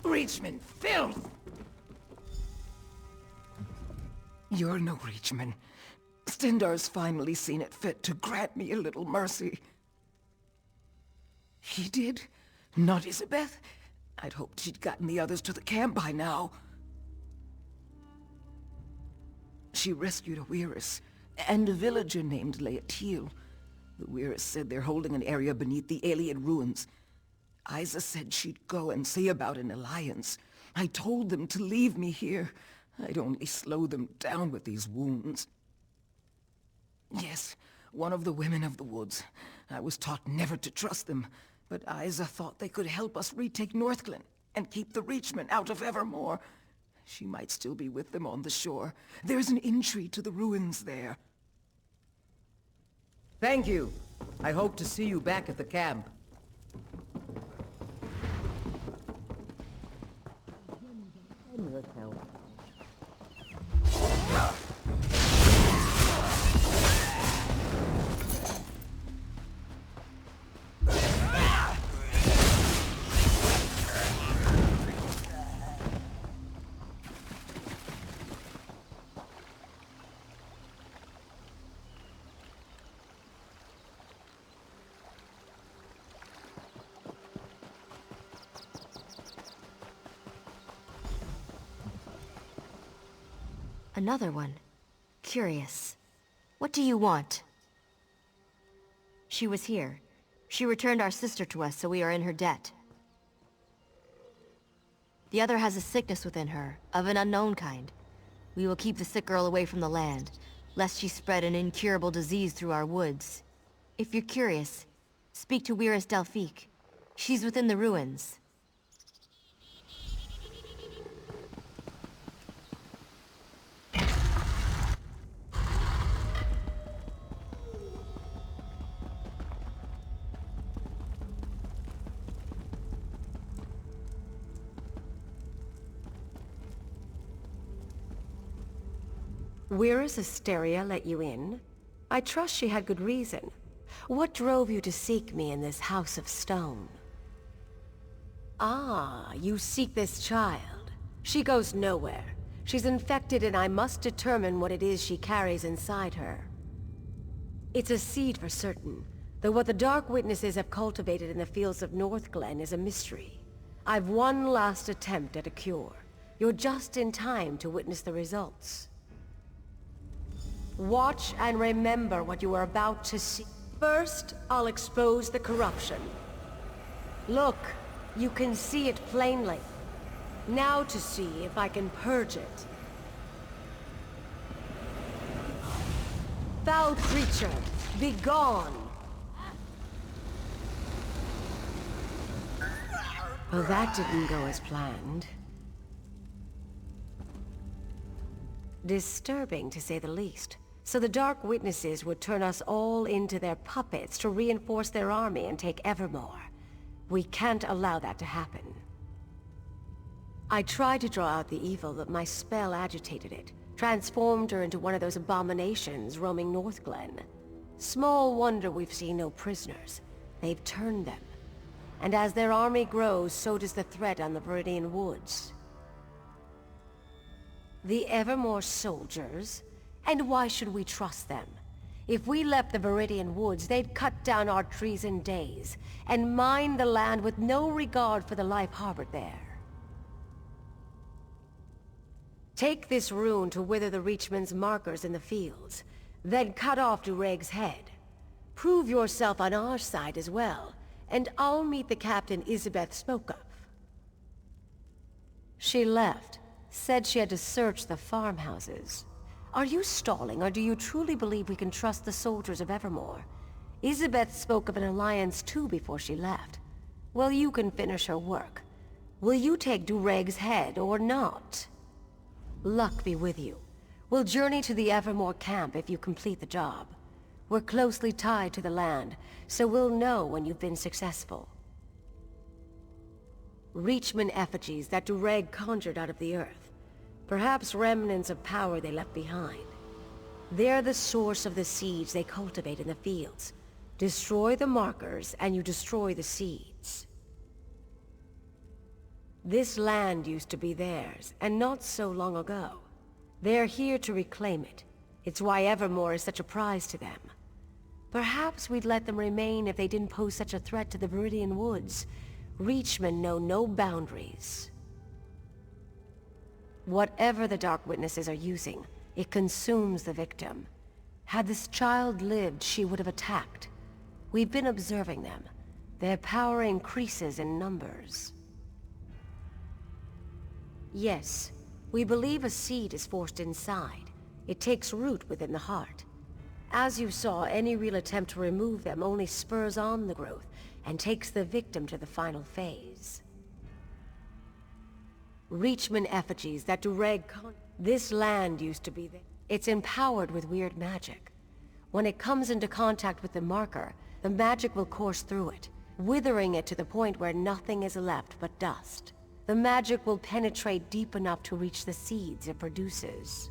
Reachman filth! You're no Reachman. Stendar's finally seen it fit to grant me a little mercy. He did? Not Isabeth? I'd hoped she'd gotten the others to the camp by now. She rescued a Weirus, and a villager named Laetiel. The Weirus said they're holding an area beneath the alien ruins. Isa said she'd go and see about an alliance. I told them to leave me here. I'd only slow them down with these wounds. Yes, one of the women of the woods. I was taught never to trust them, but Isa thought they could help us retake Northglen and keep the Reachmen out of Evermore. She might still be with them on the shore. There's an entry to the ruins there. Thank you. I hope to see you back at the camp. Another one. Curious. What do you want? She was here. She returned our sister to us, so we are in her debt. The other has a sickness within her, of an unknown kind. We will keep the sick girl away from the land, lest she spread an incurable disease through our woods. If you're curious, speak to Weirus Delphique. She's within the ruins. Weirus Asteria let you in? I trust she had good reason. What drove you to seek me in this house of stone? Ah, you seek this child. She goes nowhere. She's infected and I must determine what it is she carries inside her. It's a seed for certain, though what the Dark Witnesses have cultivated in the fields of Northglen is a mystery. I've one last attempt at a cure. You're just in time to witness the results. Watch and remember what you are about to see. First, I'll expose the corruption. Look, you can see it plainly. Now to see if I can purge it. Foul creature, be gone! Well, that didn't go as planned. Disturbing, to say the least. So the Dark Witnesses would turn us all into their puppets to reinforce their army and take Evermore. We can't allow that to happen. I tried to draw out the evil, but my spell agitated it, transformed her into one of those abominations roaming Northglen. Small wonder we've seen no prisoners. They've turned them. And as their army grows, so does the threat on the Viridian Woods. The Evermore soldiers? And why should we trust them? If we left the Viridian Woods, they'd cut down our trees in days, and mine the land with no regard for the life harbored there. Take this rune to wither the Reachman's markers in the fields, then cut off Dureg's head. Prove yourself on our side as well, and I'll meet the captain Isabeth spoke of. She left, said she had to search the farmhouses. Are you stalling, or do you truly believe we can trust the soldiers of Evermore? Isabeth spoke of an alliance too before she left. Well, you can finish her work. Will you take Dureg's head or not? Luck be with you. We'll journey to the Evermore camp if you complete the job. We're closely tied to the land, so we'll know when you've been successful. Reachman effigies that Dureg conjured out of the earth. Perhaps remnants of power they left behind. They're the source of the seeds they cultivate in the fields. Destroy the markers, and you destroy the seeds. This land used to be theirs, and not so long ago. They're here to reclaim it. It's why Evermore is such a prize to them. Perhaps we'd let them remain if they didn't pose such a threat to the Viridian Woods. Reachmen know no boundaries. Whatever the Dark Witnesses are using, it consumes the victim. Had this child lived, she would have attacked. We've been observing them. Their power increases in numbers. Yes, we believe a seed is forced inside. It takes root within the heart. As you saw, any real attempt to remove them only spurs on the growth and takes the victim to the final phase. Reachman effigies that This land used to be there. It's empowered with weird magic. When it comes into contact with the marker, the magic will course through it, withering it to the point where nothing is left but dust. The magic will penetrate deep enough to reach the seeds it produces.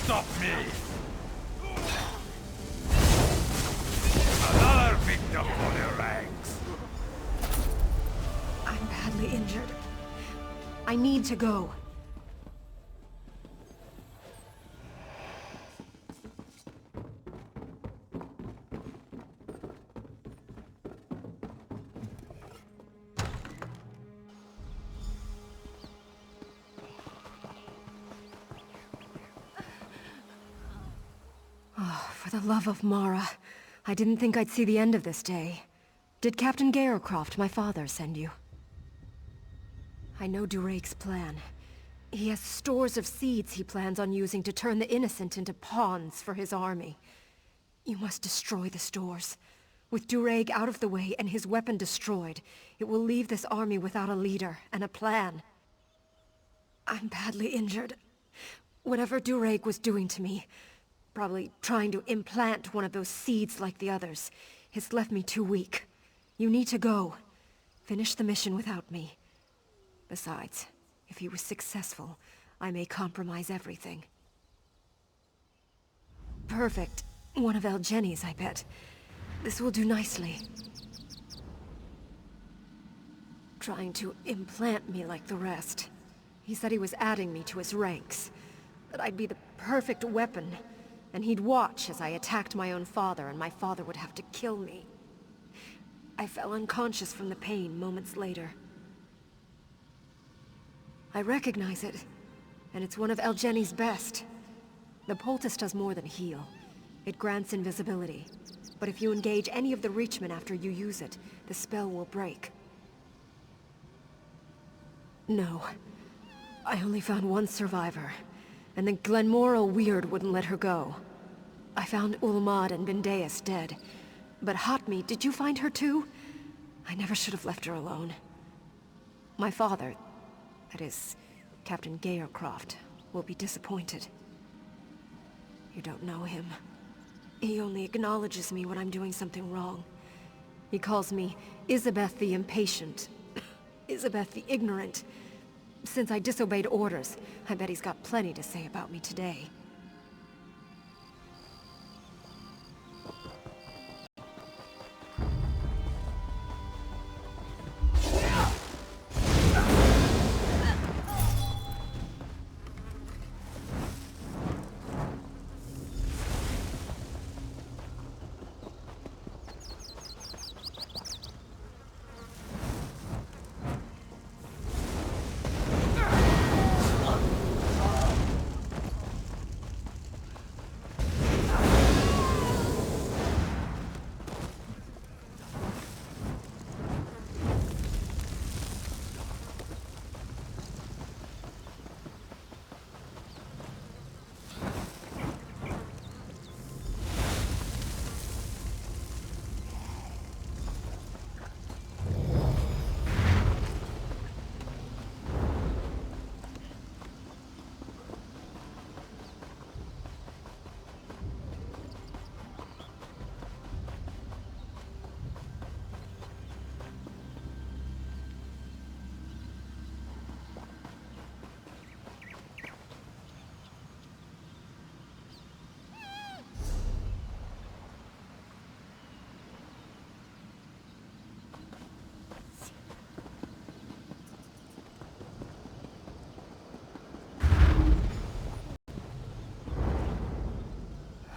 Stop me! Another victim for their ranks! I'm badly injured. I need to go. For the love of Mara, I didn't think I'd see the end of this day. Did Captain Garecroft, my father, send you? I know Durake's plan. He has stores of seeds he plans on using to turn the innocent into pawns for his army. You must destroy the stores. With Durake out of the way and his weapon destroyed, it will leave this army without a leader and a plan. I'm badly injured. Whatever Durake was doing to me, probably trying to implant one of those seeds like the others, has left me too weak. You need to go. Finish the mission without me. Besides, if he was successful, I may compromise everything. Perfect. One of Elgeni's, I bet. This will do nicely. Trying to implant me like the rest. He said he was adding me to his ranks. That I'd be the perfect weapon. And he'd watch as I attacked my own father, and my father would have to kill me. I fell unconscious from the pain moments later. I recognize it, and it's one of Elgeni's best. The poultice does more than heal. It grants invisibility. But if you engage any of the Reachmen after you use it, the spell will break. No. I only found one survivor, and the Glenmora Weird wouldn't let her go. I found Ulmad and Bendeus dead. But Hotme, did you find her too? I never should have left her alone. My father, that is, Captain Gayercroft, will be disappointed. You don't know him. He only acknowledges me when I'm doing something wrong. He calls me Isabeth the Impatient. Isabeth the Ignorant. Since I disobeyed orders, I bet he's got plenty to say about me today.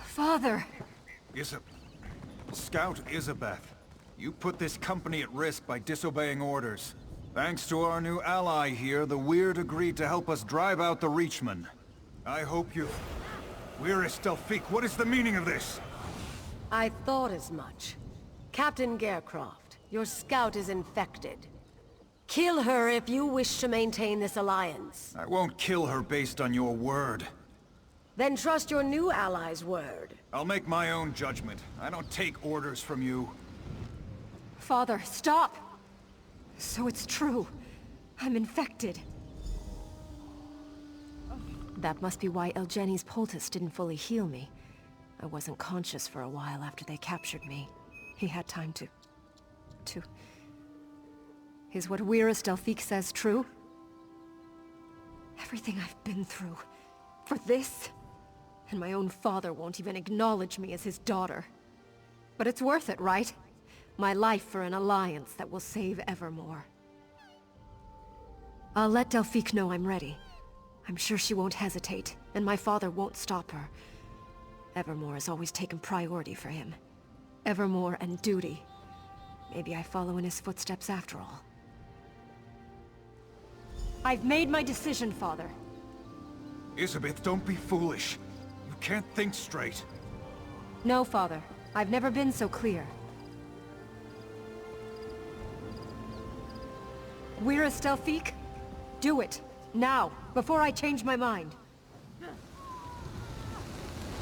Father! Scout Isabeth, you put this company at risk by disobeying orders. Thanks to our new ally here, the Weird agreed to help us drive out the Reachmen. I hope you... Where is Delphique? What is the meaning of this? I thought as much. Captain Gayercroft, your scout is infected. Kill her if you wish to maintain this alliance. I won't kill her based on your word. Then trust your new ally's word. I'll make my own judgment. I don't take orders from you. Father, stop! So it's true. I'm infected. That must be why Elgeni's poultice didn't fully heal me. I wasn't conscious for a while after they captured me. He had time to... Is what Wyrus Delphique says true? Everything I've been through... For this? And my own father won't even acknowledge me as his daughter. But it's worth it, right? My life for an alliance that will save Evermore. I'll let Delphique know I'm ready. I'm sure she won't hesitate, and my father won't stop her. Evermore has always taken priority for him. Evermore and duty. Maybe I follow in his footsteps after all. I've made my decision, Father. Isabeth, don't be foolish. You can't think straight. No, Father. I've never been so clear. Wyrus Delphique? Do it. Now, before I change my mind.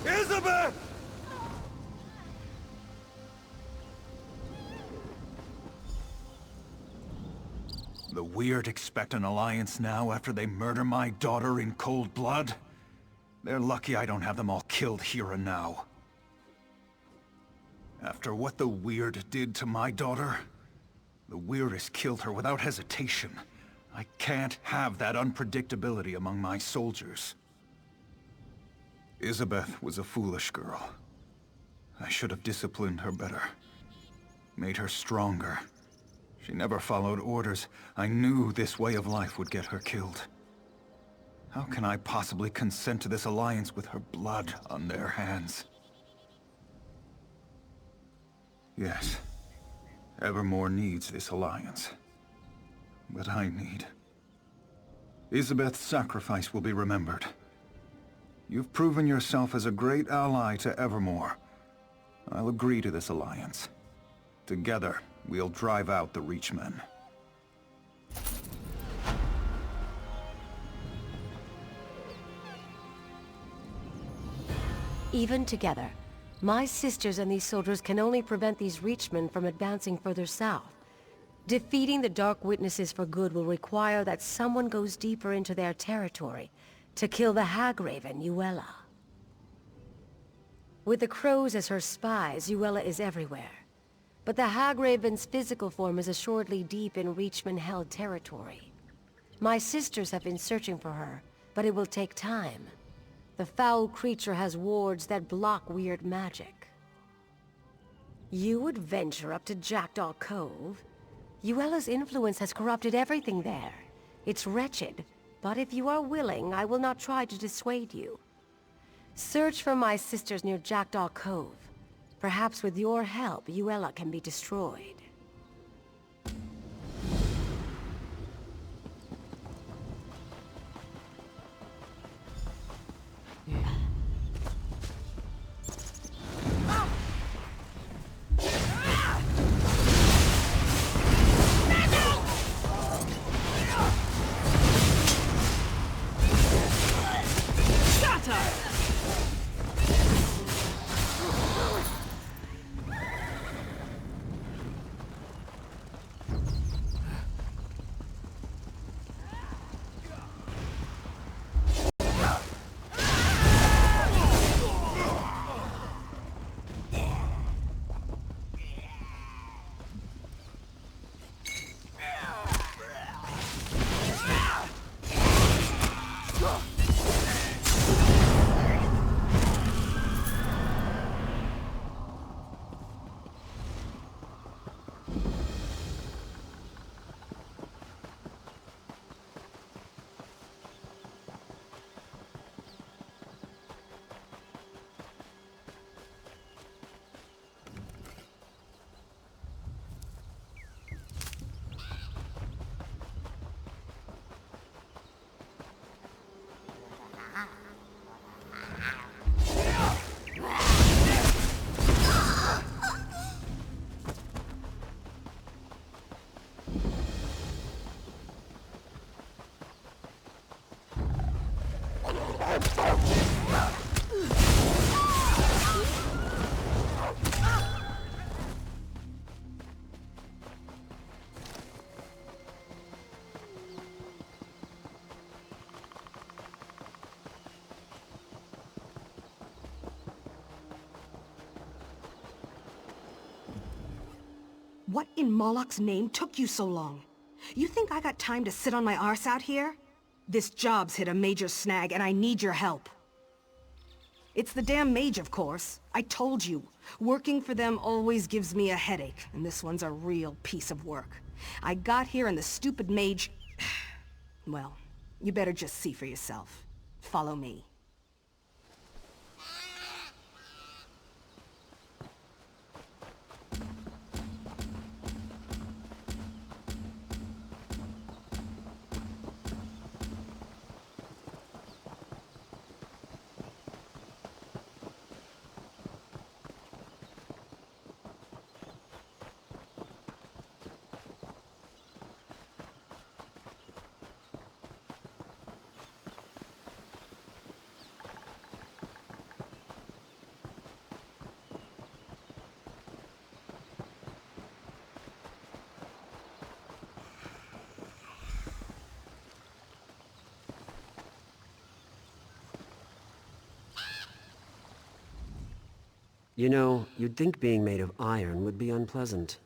Isabeth! The Weird expect an alliance now after they murder my daughter in cold blood? They're lucky I don't have them all killed here and now. After what the Weird did to my daughter, the Weirdest killed her without hesitation. I can't have that unpredictability among my soldiers. Isabeth was a foolish girl. I should have disciplined her better. Made her stronger. She never followed orders. I knew this way of life would get her killed. How can I possibly consent to this alliance with her blood on their hands? Yes, Evermore needs this alliance. But I need... Isabeth's sacrifice will be remembered. You've proven yourself as a great ally to Evermore. I'll agree to this alliance. Together, we'll drive out the Reachmen. Even together, my sisters and these soldiers can only prevent these Reachmen from advancing further south. Defeating the Dark Witnesses for good will require that someone goes deeper into their territory to kill the Hagraven, Yuella. With the Crows as her spies, Yuella is everywhere. But the Hagraven's physical form is assuredly deep in Reachman-held territory. My sisters have been searching for her, but it will take time. The foul creature has wards that block weird magic. You would venture up to Jackdaw Cove? Yuella's influence has corrupted everything there. It's wretched, but if you are willing, I will not try to dissuade you. Search for my sisters near Jackdaw Cove. Perhaps with your help, Yuella can be destroyed. What in Moloch's name took you so long? You think I got time to sit on my arse out here? This job's hit a major snag and I need your help. It's the damn mage, of course. I told you. Working for them always gives me a headache, and this one's a real piece of work. I got here and the stupid mage... Well, you better just see for yourself. Follow me. You know, you'd think being made of iron would be unpleasant,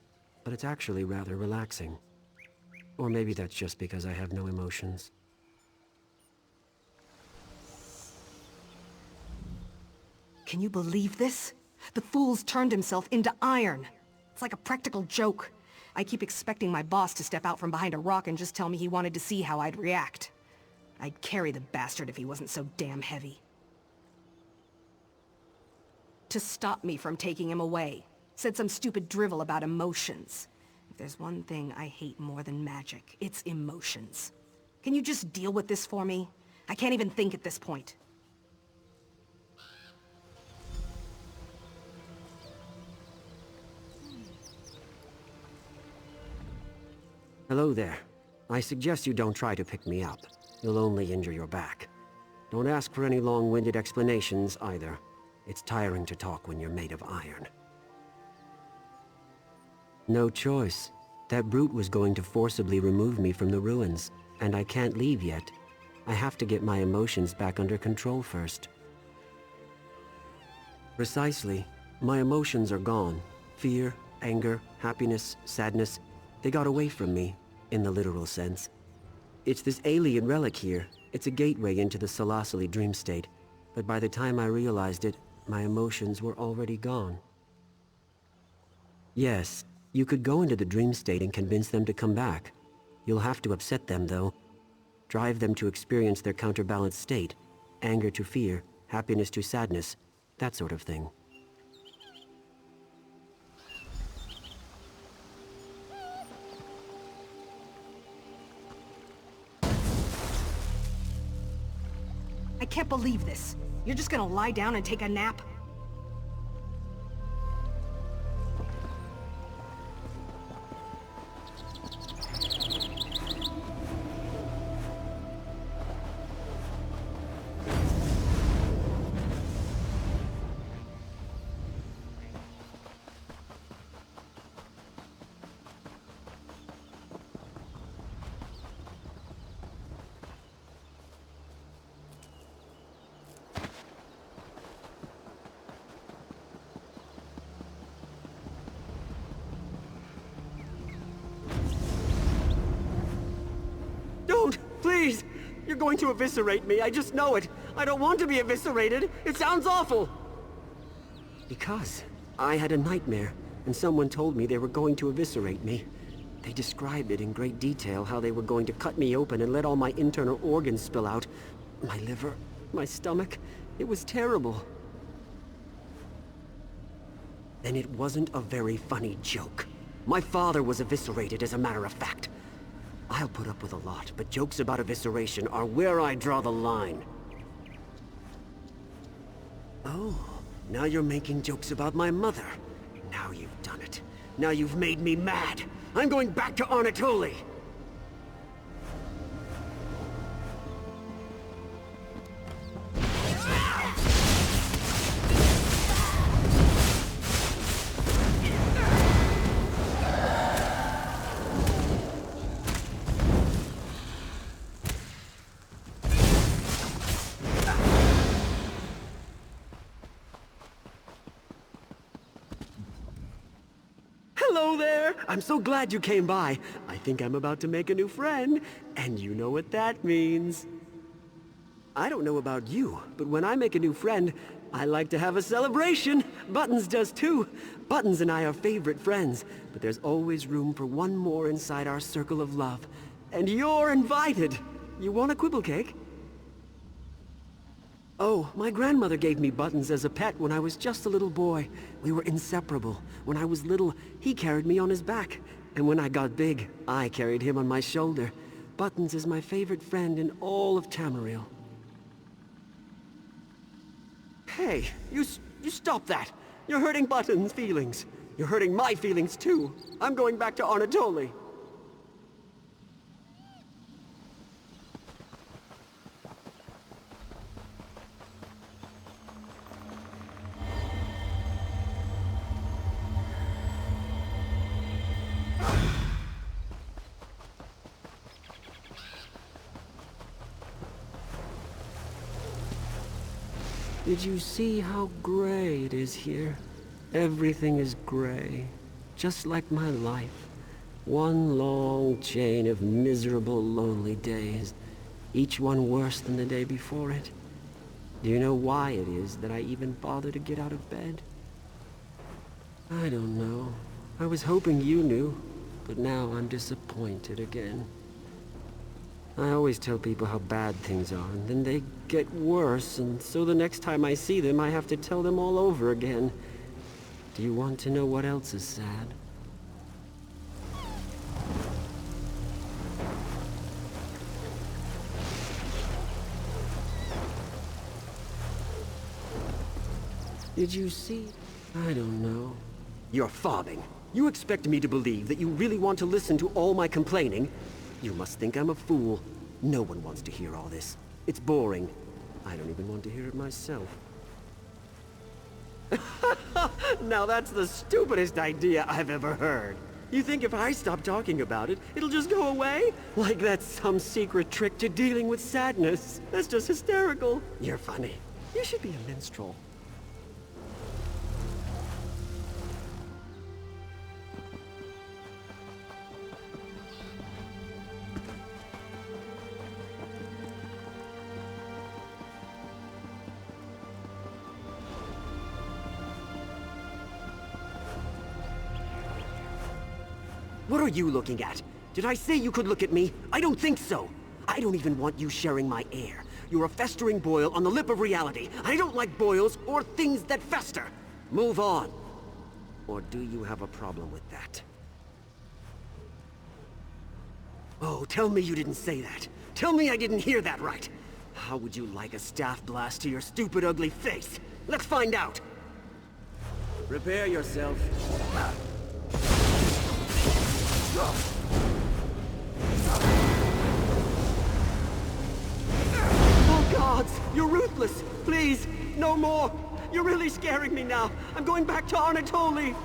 but it's actually rather relaxing. Or maybe that's just because I have no emotions. Can you believe this? The fool's turned himself into iron. It's like a practical joke. I keep expecting my boss to step out from behind a rock and just tell me he wanted to see how I'd react. I'd carry the bastard if he wasn't so damn heavy. To stop me from taking him away. Said some stupid drivel about emotions. If there's one thing I hate more than magic, it's emotions. Can you just deal with this for me? I can't even think at this point. Hello there. I suggest you don't try to pick me up. You'll only injure your back. Don't ask for any long-winded explanations, either. It's tiring to talk when you're made of iron. No choice. That brute was going to forcibly remove me from the ruins, and I can't leave yet. I have to get my emotions back under control first. Precisely. My emotions are gone. Fear, anger, happiness, sadness. They got away from me, in the literal sense. It's this alien relic here. It's a gateway into the Salasili dream state. But by the time I realized it, my emotions were already gone. Yes, you could go into the dream state and convince them to come back. You'll have to upset them, though. Drive them to experience their counterbalanced state. Anger to fear, happiness to sadness, that sort of thing. I can't believe this. You're just gonna lie down and take a nap? Don't! Please! You're going to eviscerate me, I just know it! I don't want to be eviscerated! It sounds awful! Because I had a nightmare, and someone told me they were going to eviscerate me. They described it in great detail, how they were going to cut me open and let all my internal organs spill out. My liver, my stomach, it was terrible. Then it wasn't a very funny joke. My father was eviscerated, as a matter of fact. I'll put up with a lot, but jokes about evisceration are where I draw the line. Oh, now you're making jokes about my mother. Now you've done it. Now you've made me mad. I'm going back to Anatoly! Hello there! I'm so glad you came by. I think I'm about to make a new friend, and you know what that means. I don't know about you, but when I make a new friend, I like to have a celebration. Buttons does too. Buttons and I are favorite friends, but there's always room for one more inside our circle of love. And you're invited! You want a quibble cake? Oh, my grandmother gave me Buttons as a pet when I was just a little boy. We were inseparable. When I was little, he carried me on his back. And when I got big, I carried him on my shoulder. Buttons is my favorite friend in all of Tamriel. Hey, you stop that! You're hurting Buttons' feelings. You're hurting my feelings too. I'm going back to Anatoly. Did you see how gray it is here? Everything is gray, just like my life. One long chain of miserable, lonely days, each one worse than the day before it. Do you know why it is that I even bother to get out of bed? I don't know. I was hoping you knew, but now I'm disappointed again. I always tell people how bad things are, and then they get worse, and so the next time I see them, I have to tell them all over again. Do you want to know what else is sad? Did you see? I don't know. You're fobbing. You expect me to believe that you really want to listen to all my complaining? You must think I'm a fool. No one wants to hear all this. It's boring. I don't even want to hear it myself. Now that's the stupidest idea I've ever heard. You think if I stop talking about it, it'll just go away? Like that's some secret trick to dealing with sadness. That's just hysterical. You're funny. You should be a minstrel. What are you looking at? Did I say you could look at me? I don't think so. I don't even want you sharing my air. You're a festering boil on the lip of reality. I don't like boils or things that fester. Move on. Or do you have a problem with that? Oh, tell me you didn't say that. Tell me I didn't hear that right. How would you like a staff blast to your stupid, ugly face? Let's find out. Prepare yourself. Oh gods, you're ruthless. Please, no more. You're really scaring me now. I'm going back to Anatoly.